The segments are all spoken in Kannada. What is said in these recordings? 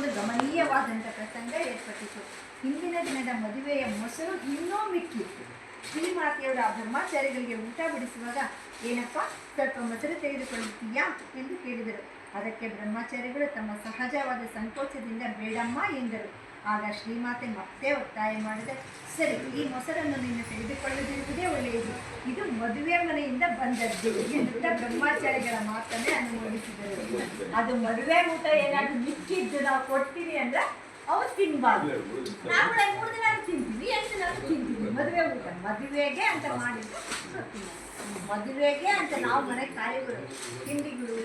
ಒಂದು ಗಮನೀಯವಾದಂಥ ಪ್ರಸಂಗ ಏರ್ಪಟ್ಟಿತು. ಹಿಂದಿನ ದಿನದ ಮದುವೆಯ ಮೊಸರು ಇನ್ನೂ ಮಿಕ್ಕಿತ್ತು. ಶ್ರೀಮಾತೆಯವರ ಬ್ರಹ್ಮಚಾರಿಗಳಿಗೆ ಊಟ ಬಿಡಿಸುವಾಗ, ಏನಪ್ಪ ಸ್ವಲ್ಪ ಮೊಸರು ತೆಗೆದುಕೊಳ್ಳುತ್ತೀಯಾ ಎಂದು ಕೇಳಿದರು. ಅದಕ್ಕೆ ಬ್ರಹ್ಮಚಾರಿಗಳು ತಮ್ಮ ಸಹಜವಾದ ಸಂಕೋಚದಿಂದ ಬೇಡಮ್ಮ ಎಂದರು. ಆಗ ಶ್ರೀಮಾತೆ ಮತ್ತೆ ಒತ್ತಾಯ ಮಾಡಿದೆ, ಸರಿ, ಈ ಮೊಸರನ್ನು ನೀನು ತೆಗೆದುಕೊಳ್ಳದಿರುವುದೇ ಒಳ್ಳೆಯದು, ಇದು ಮದುವೆ ಮನೆಯಿಂದ ಬಂದದ್ದು ಎನ್ನುತ್ತಾ ಬ್ರಹ್ಮಚಾರಿಗಳ ಮಾತನ್ನೇ ಅನುಮೋದಿಸಿದರು. ಅದು ಮದುವೆ ಊಟ ಏನಾದರೂ ಮಿಕ್ಕಿದ್ದು ನಾವು ಕೊಡ್ತೀವಿ ಅಂದ್ರೆ ಅವ್ರು ತಿನ್ಬಾರ್ದು. ನಾವು 3 ದಿನ ತಿಂತೀವಿ, 8 ದಿನ ತಿಂತೀವಿ. ಮದುವೆ ಊಟ ಮದುವೆಗೆ ಅಂತ ಮಾಡಿದ್ದು, ಮದುವೆಗೆ ಅಂತ ನಾವು ಮನೆ ಕಾರ್ಯಗಳು ತಿಂಡಿಗಳು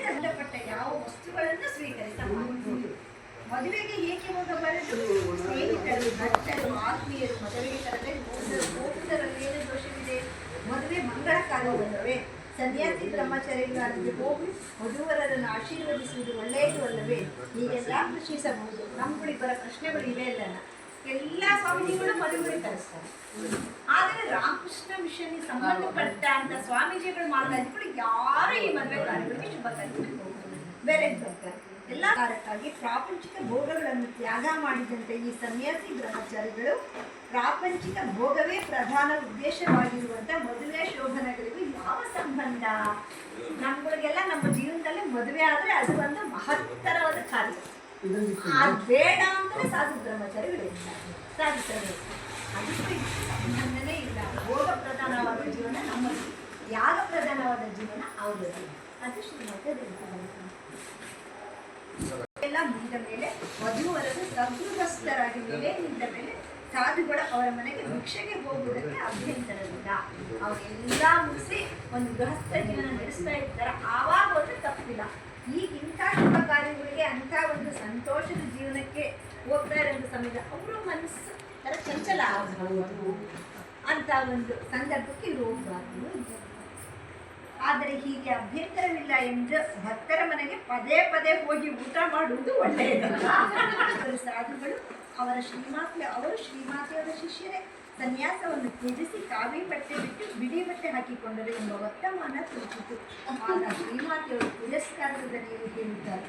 ಸಂಬಂಧಪಟ್ಟ ಯಾವ ವಸ್ತುಗಳನ್ನು ಸ್ವೀಕರಿಸಬಹುದು. ಮದುವೆಗೆ ಏಕೆ ಹೋಗಬಾರದು? ಸ್ನೇಹಿತರು, ಭಕ್ತರು, ಆತ್ಮೀಯರು ಮದುವೆಗೆ ಕರೆದರೆ ಹೋಗುವುದರಲ್ಲಿ ಏನು ದೋಷವಿದೆ? ಮದುವೆ ಮಂಗಳ ಕಾರ್ಯವಲ್ಲವೇ? ಸನ್ಯಾಸಿ ಬ್ರಹ್ಮಚಾರಿಗಳಾಗಿ ಹೋಗಿ ವಧುವರರನ್ನು ಆಶೀರ್ವದಿಸುವುದು ಒಳ್ಳೆಯದು ಅಲ್ಲವೇ? ಹೀಗೆಲ್ಲ ಪ್ರಶ್ನಿಸಬಹುದು. ನಮ್ಮಗಳಿಗೆ ಬರೋ ಪ್ರಶ್ನೆಗಳು ಇವೆ ಅಲ್ಲ. ಎಲ್ಲ ಸ್ವಾಮೀಜಿಗಳು ಮದುವೆ ಕರೆಸ್ತಾರೆ, ಆದರೆ ರಾಮಕೃಷ್ಣ ಮಿಷನ್ ಸಂಬಂಧಪಟ್ಟ ಅಂತ ಸ್ವಾಮೀಜಿಗಳು ಮಾತಾಡಿದ್ರು ಯಾರು ಈ ಮದುವೆ ಕಾರ್ಯಗಳಿಗೆ ಶುಭ ಕಲಿಬೇಕು ಬೇರೆ ಬರ್ತಾರೆ. ಎಲ್ಲ ಕಾರಣಕ್ಕಾಗಿ ಪ್ರಾಪಂಚಿಕ ಭೋಗಗಳನ್ನು ತ್ಯಾಗ ಮಾಡಿದಂತೆ ಈ ಸನ್ಯಾಸಿ ಬ್ರಹ್ಮಚಾರಿಗಳು ಪ್ರಾಪಂಚಿಕ ಭೋಗವೇ ಪ್ರಧಾನ ಉದ್ದೇಶವಾಗಿರುವಂಥ ಮದುವೆ ಶೋಭನಗಳಿಗೂ ಯಾವ ಸಂಬಂಧ? ನಮ್ಗಳಿಗೆಲ್ಲ ನಮ್ಮ ಜೀವನದಲ್ಲಿ ಮದುವೆ ಆದರೆ ಅದು ಒಂದು ಮಹತ್ತರವಾದ ಕಾರ್ಯ. ಅದು ಬೇಡ ಅಂತಲೇ ಸಾಧು ಬ್ರಹ್ಮಚಾರಿಗಳು ಸಾಧಿಸಬೇಕು. ಅದಕ್ಕೆ ಸಂಬಂಧನೇ ಇಲ್ಲ. ಭೋಗ ಪ್ರಧಾನವಾದ ಜೀವನ ನಮ್ಮದು, ಯಾಗ ಪ್ರಧಾನವಾದ ಜೀವನ ಅವರದು. ಅದು ಶ್ರೀಮಂತ ಎಲ್ಲ ಮುಗಿದ ಮೇಲೆ ವಧುವರರು ಸಗೃಹಸ್ಥರಾಗಿ ಮೇಲೆ ನಿಂತ ಮೇಲೆ ಸಾಧುಗಳು ಅವರ ಮನೆಗೆ ಭಿಕ್ಷೆಗೆ ಹೋಗುವುದಕ್ಕೆ ಅಭ್ಯಂತರವಿಲ್ಲ. ಅವರೆಲ್ಲ ಮುಗಿಸಿ ಒಂದು ಗೃಹಸ್ಥ ಜೀವನ ನಡೆಸ್ತಾ ಇರ್ತಾರೆ, ಆವಾಗ ಒಂದು ತಪ್ಪಿಲ್ಲ. ಈಗ ಇಂಥ ಶುಭ ಕಾರ್ಯಗಳಿಗೆ ಅಂಥ ಒಂದು ಸಂತೋಷದ ಜೀವನಕ್ಕೆ ಹೋಗ್ತಾ ಇರೋ ಸಮಯದ ಅವರು ಮನಸ್ಸು ಥರ ಚಂಚಲ ಅಂತ ಒಂದು ಸಂದರ್ಭಕ್ಕೆ ಹೋಗಬಾರ್ದು. ಆದರೆ ಹೀಗೆ ಅಭ್ಯಂತರವಿಲ್ಲ ಎಂದು ಭಕ್ತರ ಮನೆಗೆ ಪದೇ ಪದೇ ಹೋಗಿ ಊಟ ಮಾಡುವುದು ಒಳ್ಳೆಯದಲ್ಲ. ಸಾಧುಗಳು ಅವರು ಶ್ರೀಮಾತೆಯವರ ಶಿಷ್ಯರೇ ಸನ್ಯಾಸವನ್ನು ತ್ಯಜಿಸಿ ಕಾವಿ ಬಟ್ಟೆ ಬಿಟ್ಟು ಬಿಡಿ ಬಟ್ಟೆ ಹಾಕಿಕೊಂಡರು ಎಂಬ ವರ್ತಮಾನ ತಿಳಿಸಿತು. ಆಗ ಶ್ರೀಮಾತೆಯವರು ತಿರಸ್ಕಾರದ ನೀರು ಹೇಳಿದ್ದಾರೆ,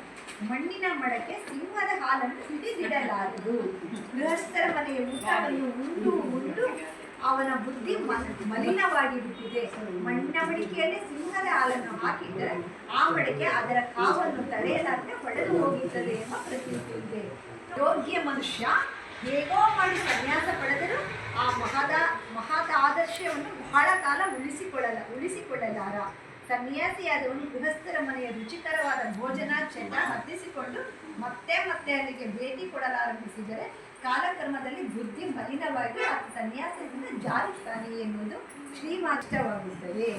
ಮಣ್ಣಿನ ಮಡಕೆ ಸಿಂಹದ ಹಾಲನ್ನು ಹಿಡಿದಿಡಲಾರದು. ಗೃಹಸ್ಥರ ಮನೆಯ ಊಟವನ್ನು ಉಂಡು ಅವನ ಬುದ್ಧಿ ಮಲಿನವಾಗಿ ಬಿಟ್ಟಿದೆ. ಮಣ್ಣಿನ ಮಡಿಕೆಯಲ್ಲಿ ಸಿಂಹದ ಹಾಲನ್ನು ಹಾಕಿದರೆ ಆ ಮಡಿಕೆ ಅದರ ಕಾವನ್ನು ತಡೆಯಲಾರದೆ ಹೊಡೆದು ಹೋಗುತ್ತದೆ ಎಂಬ ಪ್ರತೀತಿ ಇದೆ. ಯೋಗ್ಯ ಮನುಷ್ಯ ಹೇಗೋ ಮಾಡಿ ಸನ್ಯಾಸ ಪಡೆದರೂ ಆ ಮಹದ ಆದರ್ಶವನ್ನು ಬಹಳ ಕಾಲ ಉಳಿಸಿಕೊಳ್ಳಲಾರ. ಸನ್ಯಾಸಿಯಾದವನು ಗೃಹಸ್ಥರ ಮನೆಯ ರುಚಿಕರವಾದ ಭೋಜನ ಚಟ ಹತ್ತಿಸಿಕೊಂಡು ಮತ್ತೆ ಅಲ್ಲಿಗೆ ಭೇಟಿ ಕೊಡಲಾರಂಭಿಸಿದರೆ ಕಾಲಕ್ರಮದಲ್ಲಿ ಬುದ್ಧಿ ಮಲಿನವಾಗಿ ಆ ಸನ್ಯಾಸದಿಂದ ಜಾರುತ್ತಾನೆ ಎನ್ನುವುದು ಶ್ರೀಮಾಷ್ಟವಾಗುತ್ತದೆ.